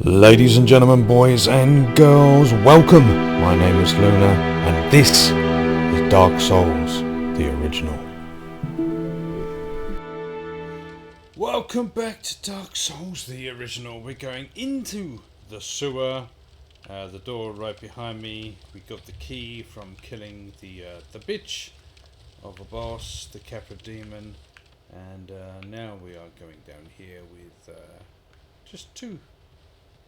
Ladies and gentlemen, boys and girls, welcome! My name is Luna, and this is Dark Souls, the original. Welcome back to Dark Souls, the original. We're going into the sewer. The door right behind me. We got the key from killing the bitch of a boss, the Capra Demon, and now we are going down here with just two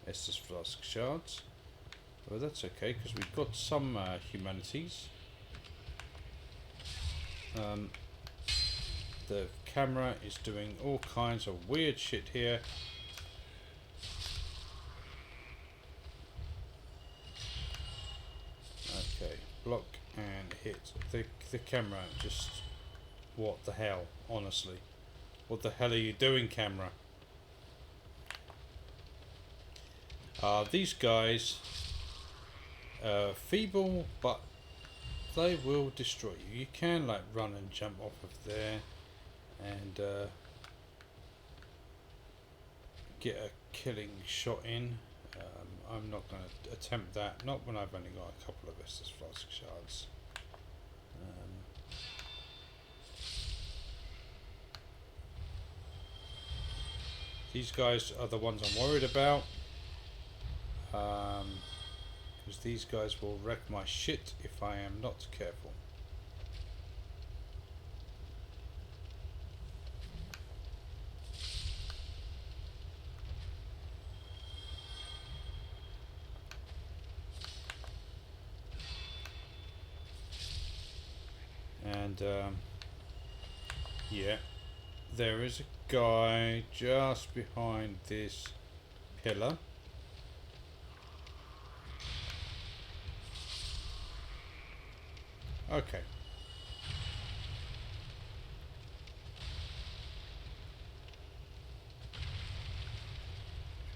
Estus Flask shards. Well, that's okay because we've got some humanities. The camera is doing all kinds of weird shit here. Okay, block and hit. The camera just... What the hell, honestly. What the hell are you doing, camera? These guys... feeble, but they will destroy you. You can like run and jump off of there and get a killing shot in. I'm not going to attempt that, not when I've only got a couple of Estus Flask shards. These guys are the ones I'm worried about, because these guys will wreck my shit if I am not careful. And yeah, there is a guy just behind this pillar. Okay.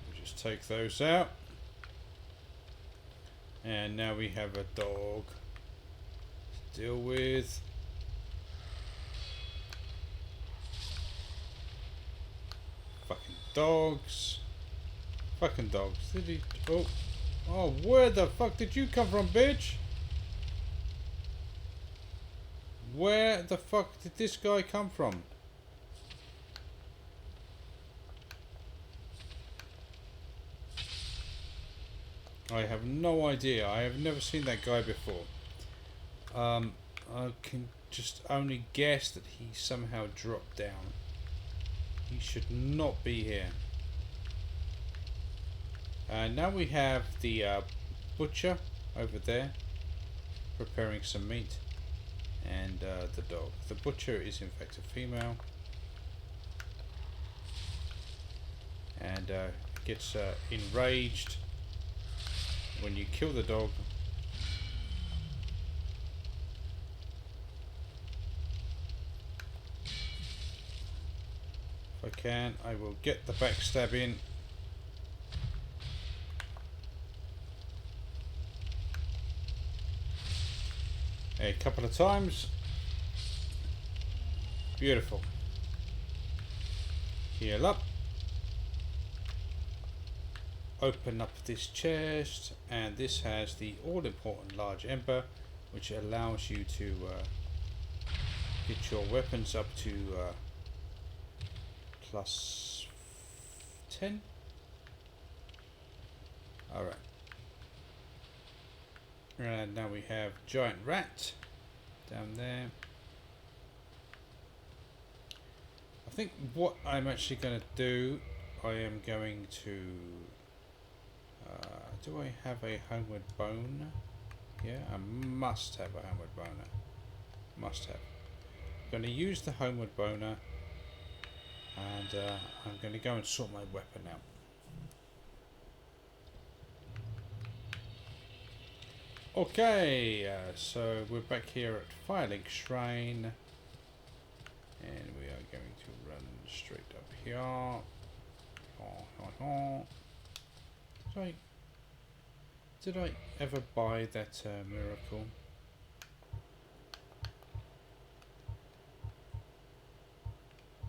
We'll just take those out. And now we have a dog to deal with. Fucking dogs. Fucking dogs. Did he... Oh, where the fuck did you come from, bitch? Where the fuck did this guy come from? I have no idea. I have never seen that guy before. I can just only guess that he somehow dropped down. He should not be here. Now we have the butcher over there preparing some meat, and the dog. The butcher is in fact a female, and gets enraged when you kill the dog. If I can, I will get the backstab in. A couple of times. Beautiful. Heal up. Open up this chest, and this has the all-important large ember, which allows you to get your weapons up to plus 10. Alright. And now we have giant rat down there. I think what I'm actually going to do, I am going to... do I have a homeward bone? Yeah, I must have a homeward boner. Must have. I'm going to use the homeward boner, and I'm going to go and sort my weapon out. Okay, so we're back here at Firelink Shrine, and we are going to run straight up here. Did I ever buy that miracle?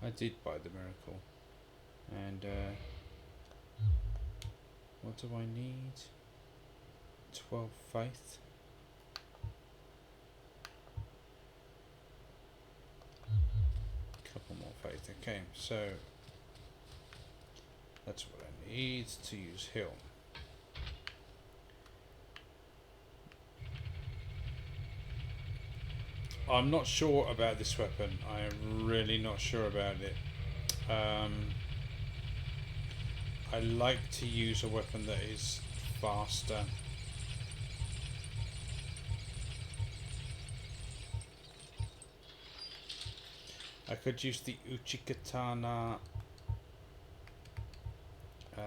I did buy the miracle, and What do I need? 12 faith. Couple more faith. Okay, so that's what I need to use heal. I'm not sure about this weapon. I am really not sure about it. I like to use a weapon that is faster. I could use the Uchikatana. I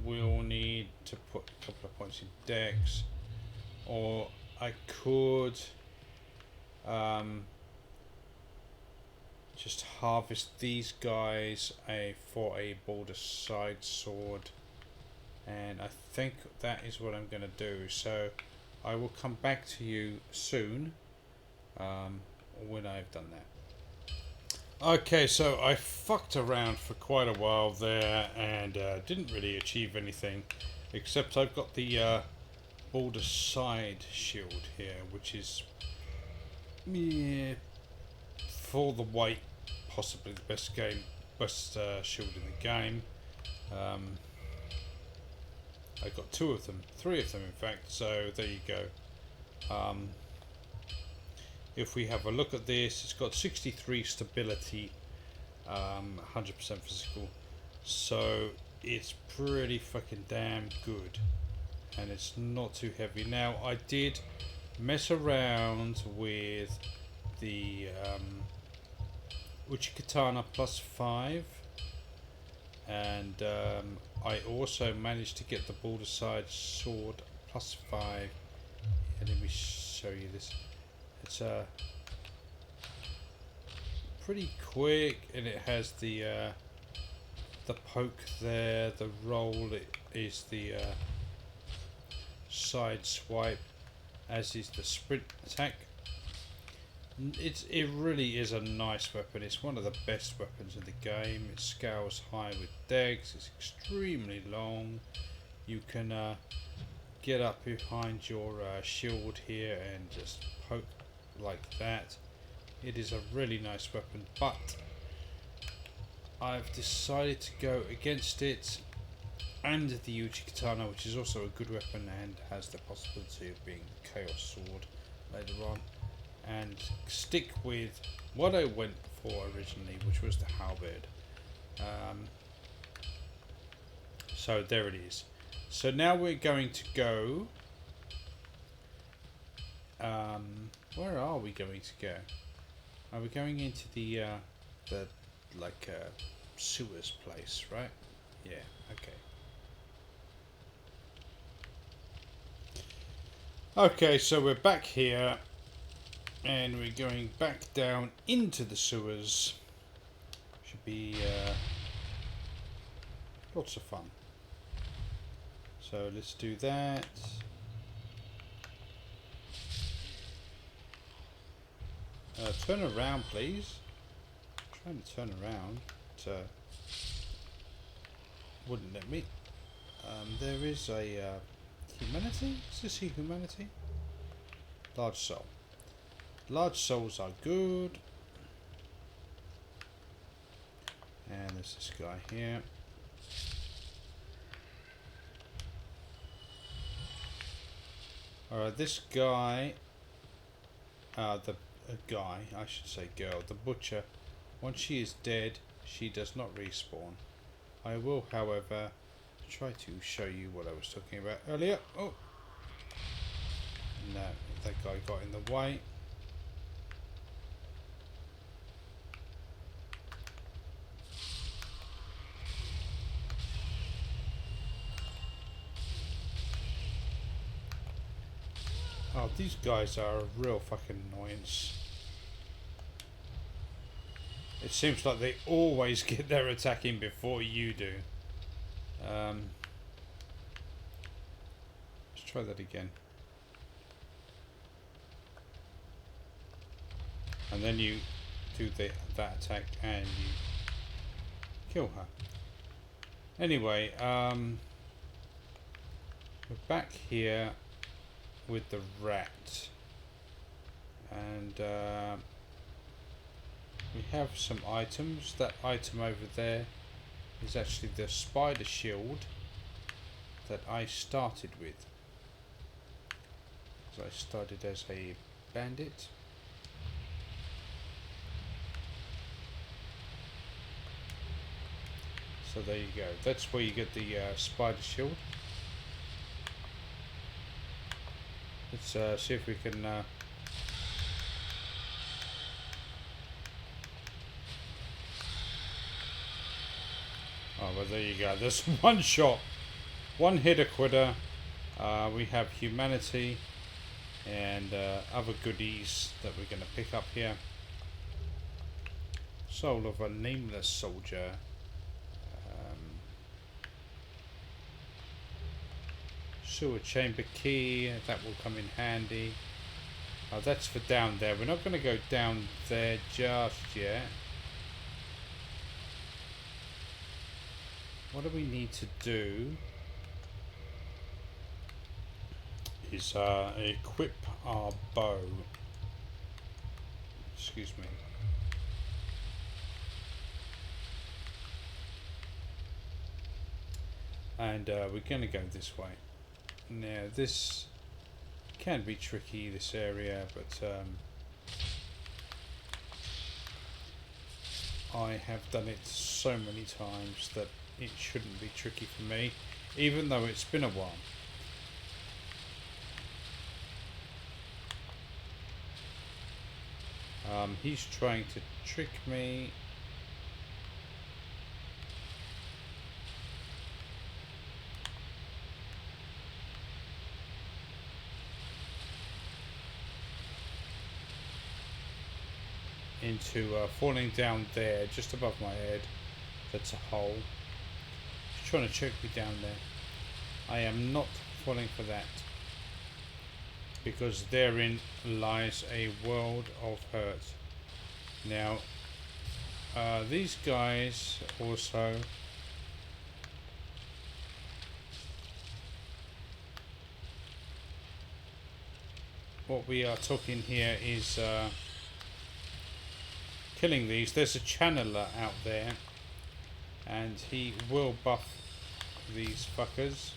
will need to put a couple of points in dex, or I could just harvest these guys for a Baldur's Side sword, and I think that is what I'm going to do. So I will come back to you soon when I've done that. Okay, so I fucked around for quite a while there and didn't really achieve anything, except I've got the Baldur's Side shield here, which is for the white, possibly the best shield in the game. I got 2 of them, 3 of them in fact, so there you go. If we have a look at this, it's got 63 stability, 100% physical, so it's pretty fucking damn good, and it's not too heavy. Now I did mess around with the Uchikatana +5, and I also managed to get the Baldur's Side sword +5. And let me show you this. It's pretty quick, and it has the poke there, the roll is the side swipe, as is the sprint attack. It really is a nice weapon. It's one of the best weapons in the game. It scales high with dex. It's extremely long. You can get up behind your shield here and just poke like that. It is a really nice weapon, but I've decided to go against it and the Uchikatana, which is also a good weapon and has the possibility of being the Chaos Sword later on, and stick with what I went for originally, which was the halberd. So there it is. So now we're going to go. Where are we going to go? Are we going into the sewers place, right? Yeah. Okay. Okay, so we're back here, and we're going back down into the sewers. Should be lots of fun. So let's do that. Turn around, please. I'm trying to turn around. Wouldn't let me. There is a humanity. Is this a humanity? Large soul. Large souls are good. And there's this guy here. Alright, this guy, guy, I should say girl, the butcher, once she is dead, she does not respawn. I will, however, try to show you what I was talking about earlier. Oh! No, that guy got in the way. Oh, these guys are a real fucking annoyance. It seems like they always get their attack in before you do. Let's try that again. And then you do that attack and you kill her. Anyway, we're back here with the rat, and we have some items. That item over there is actually the spider shield that I started with. So I started as a bandit. So there you go. That's where you get the spider shield. Let's see if we can oh, well, there you go. There's one shot, one hit a quitter. We have humanity and other goodies that we're going to pick up here. Soul of a nameless soldier. Sewer chamber key, that will come in handy. Oh, that's for down there. We're not going to go down there just yet. What do we need to do is equip our bow. Excuse me. And we're going to go this way. Now this can be tricky, this area, but I have done it so many times that it shouldn't be tricky for me, even though it's been a while. He's trying to trick me. Into falling down there just above my head. That's a hole. He's trying to choke me down there. I am not falling for that, because therein lies a world of hurt. Now these guys also what we are talking here is killing these. There's a channeler out there and he will buff these fuckers.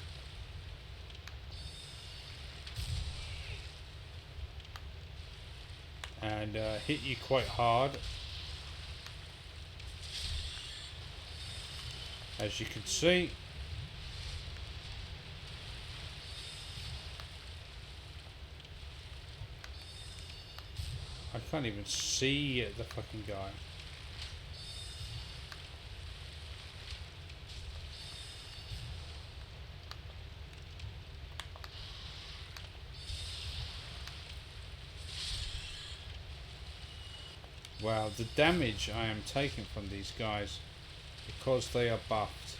And hit you quite hard, as you can see. I can't even see the fucking guy. Wow, the damage I am taking from these guys because they are buffed.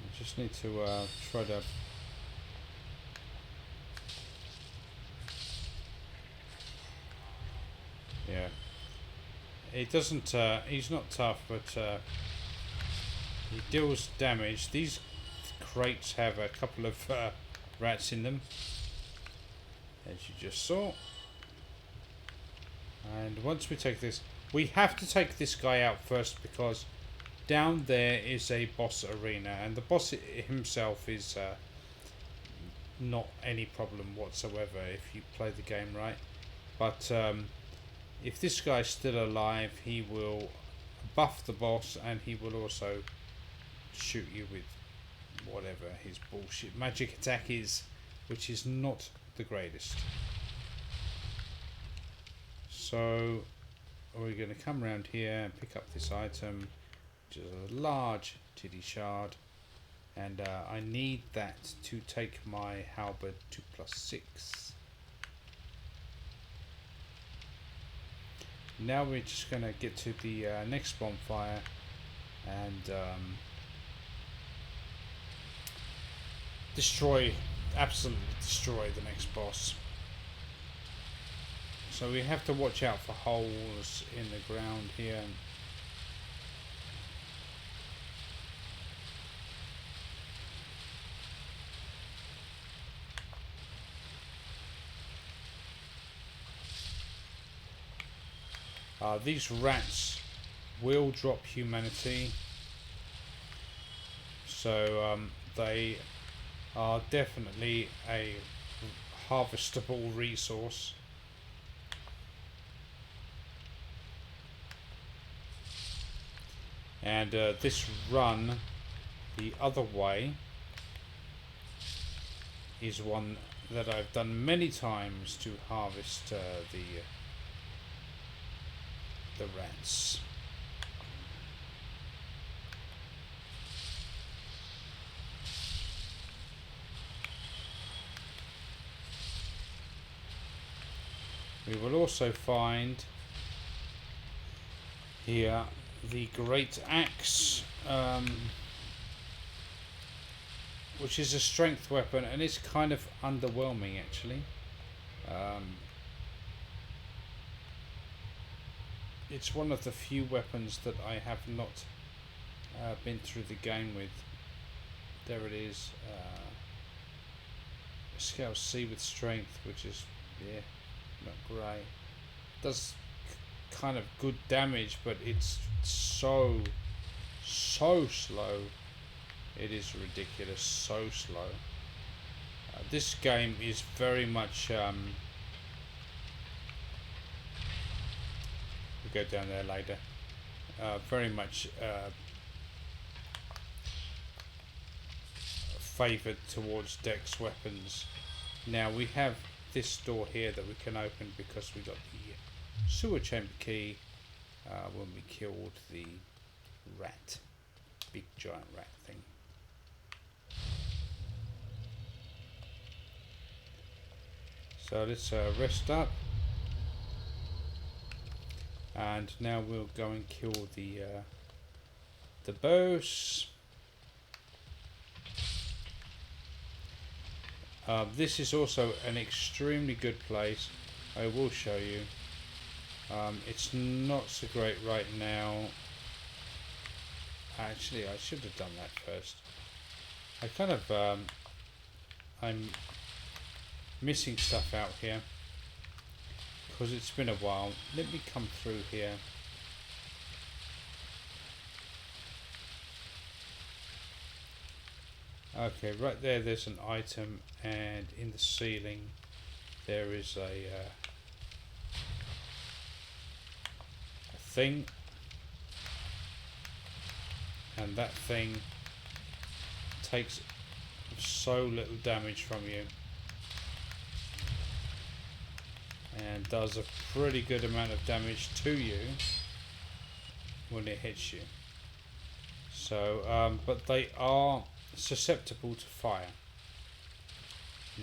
I just need to try to yeah. It doesn't he's not tough, but he deals damage. These crates have a couple of rats in them, as you just saw. And once we take this, we have to take this guy out first, because down there is a boss arena, and the boss himself is not any problem whatsoever if you play the game right. But if this guy's still alive, he will buff the boss, and he will also shoot you with whatever his bullshit magic attack is, which is not the greatest. So we're going to come around here and pick up this item, which is a large titty shard, and I need that to take my halberd to +6. Now we're just going to get to the next bonfire and absolutely destroy the next boss. So we have to watch out for holes in the ground here. These rats will drop humanity, so they are definitely a harvestable resource. And this run the other way is one that I've done many times to harvest the rats. We will also find here the Great Axe, which is a strength weapon, and it's kind of underwhelming actually. It's one of the few weapons that I have not been through the game with. There it is. Scale C with strength, which is, yeah, not great. Does kind of good damage, but it's so slow. It is ridiculous, so slow. This game is very much we'll go down there later. Very much favoured towards dex weapons. Now we have this door here that we can open because we got the sewer chamber key when we killed the rat, big giant rat thing. So let's rest up, and now we'll go and kill the boss. This is also an extremely good place. I will show you. It's not so great right now. Actually, I should have done that first. I kind of I'm missing stuff out here because it's been a while. Let me come through here. Okay, right there's an item, and in the ceiling there is a thing, and that thing takes so little damage from you and does a pretty good amount of damage to you when it hits you. So but they are susceptible to fire.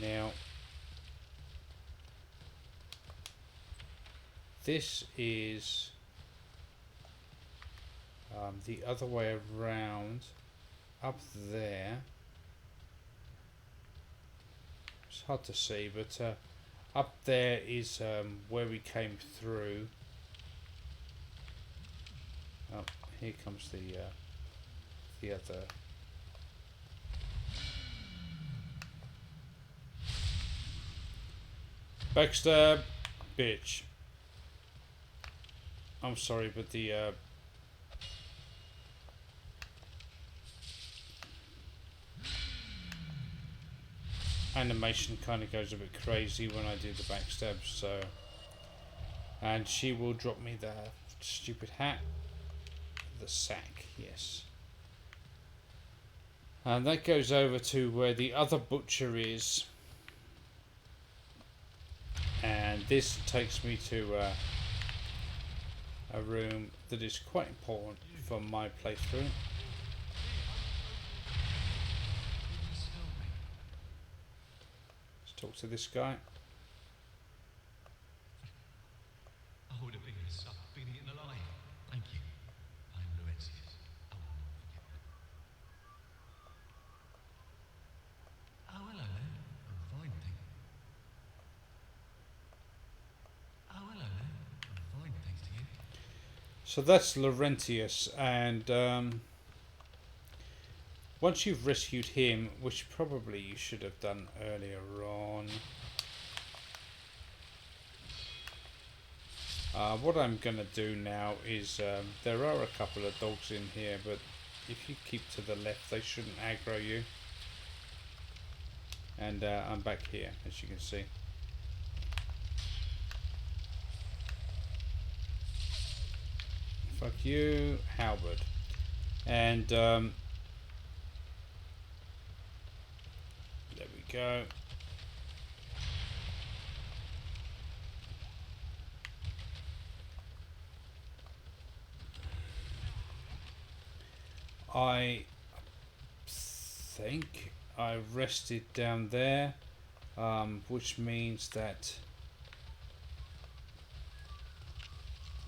Now this is the other way around. Up there, it's hard to see, but up there is where we came through. Oh, here comes the other. Backstab, bitch. I'm sorry, but the animation kind of goes a bit crazy when I do the backstab. So, and she will drop me the stupid hat, the sack, yes. And that goes over to where the other butcher is. And this takes me to a room that is quite important for my playthrough. Let's talk to this guy. I would have been being eaten alive. Thank you. I'm Laurentius. I will So that's Laurentius, and once you've rescued him, which probably you should have done earlier on, what I'm going to do now is, there are a couple of dogs in here, but if you keep to the left they shouldn't aggro you. And I'm back here, as you can see. Fuck you, halberd. And there we go. I think I rested down there, which means that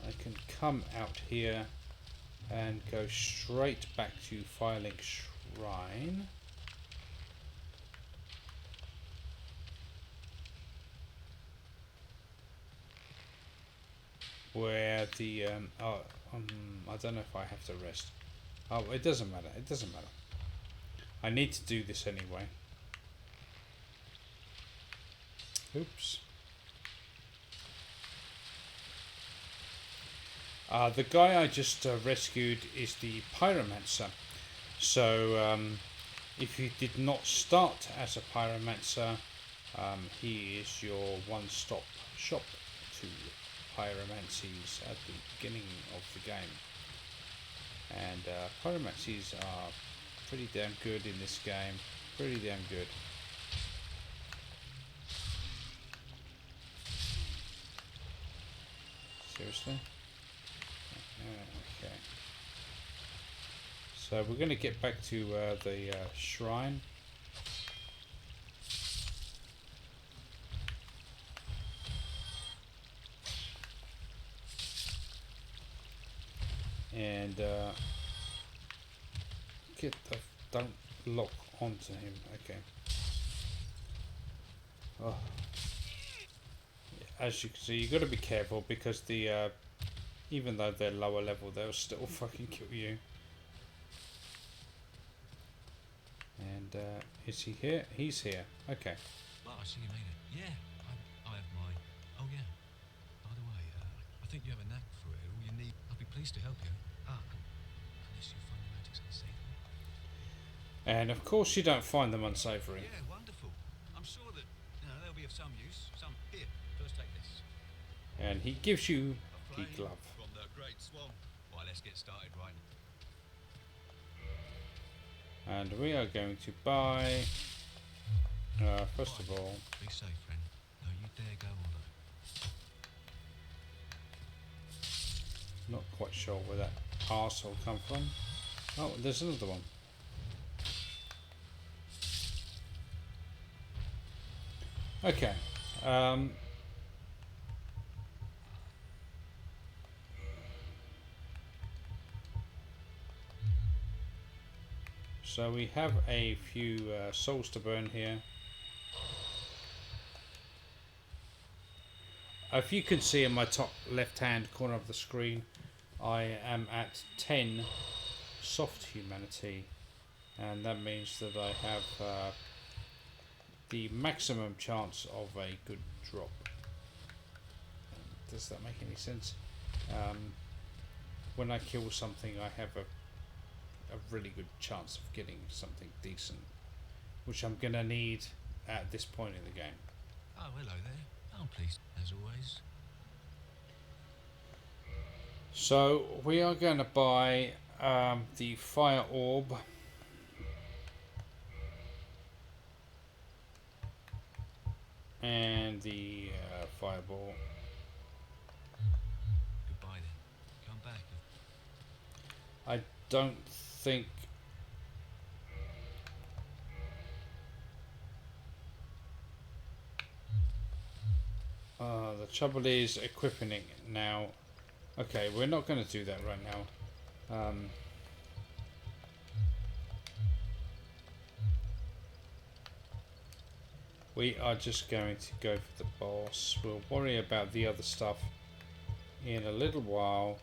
I can come out here and go straight back to Firelink Shrine. Where the I don't know if I have to rest. Oh, it doesn't matter. It doesn't matter. I need to do this anyway. Oops. The guy I just rescued is the Pyromancer. So if you did not start as a Pyromancer, he is your one-stop shop to pyromancies at the beginning of the game. And pyromancies are pretty damn good in this game. Pretty damn good. Seriously? Okay. So we're going to get back to the shrine. And get the, don't lock onto him. Okay. Oh. As you can see, you got to be careful because the even though they're lower level, they'll still fucking kill you. And is he here? He's here. Okay. Well, I see you made it. Yeah, I have my. Oh yeah. By the way, I think you have a knack for it. All you need. I'll be pleased to help you. Unless you find the magic's unsavory. And of course, you don't find them unsavory. Yeah, wonderful. I'm sure that they'll be of some use. Here, first take this. And he gives you the glove. From the Great Swamp. Well, let's get started right now. And we are going to buy. First of all. Be safe, friend. No, you dare go on it. Not quite sure where that arsehole come from. Oh, there's another one. Okay. So we have a few souls to burn here. If you can see in my top left hand corner of the screen, I am at 10 soft humanity, and that means that I have the maximum chance of a good drop. Does that make any sense? When I kill something, I have a really good chance of getting something decent, which I'm gonna need at this point in the game. Oh, hello there. I'm pleased, as always. So we are going to buy the fire orb. And the fireball. Goodbye then. Come back. I don't think. The trouble is equipping it now. Okay, we're not going to do that right now. We are just going to go for the boss. We'll worry about the other stuff in a little while.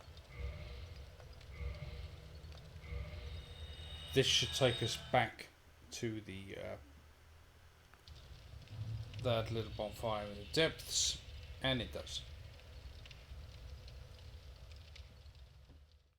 this should take us back to the that little bonfire in the depths, and it does.